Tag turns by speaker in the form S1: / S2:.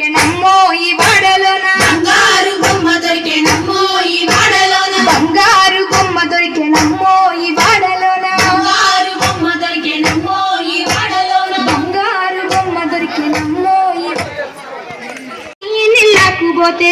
S1: దొరికెనమ్మో ఈ వాడలోన
S2: బంగారు బొమ్మ దొరికెనమ్మో ఈ వాడలోన
S1: బంగారు బొమ్మ దొరికెనమ్మో ఈ వాడలోన
S2: బంగారు బొమ్మ దొరికెనమ్మో ఈ వాడలోన
S1: బంగారు బొమ్మ దొరికెనమ్మో ఈ నిల్లాకు పోతే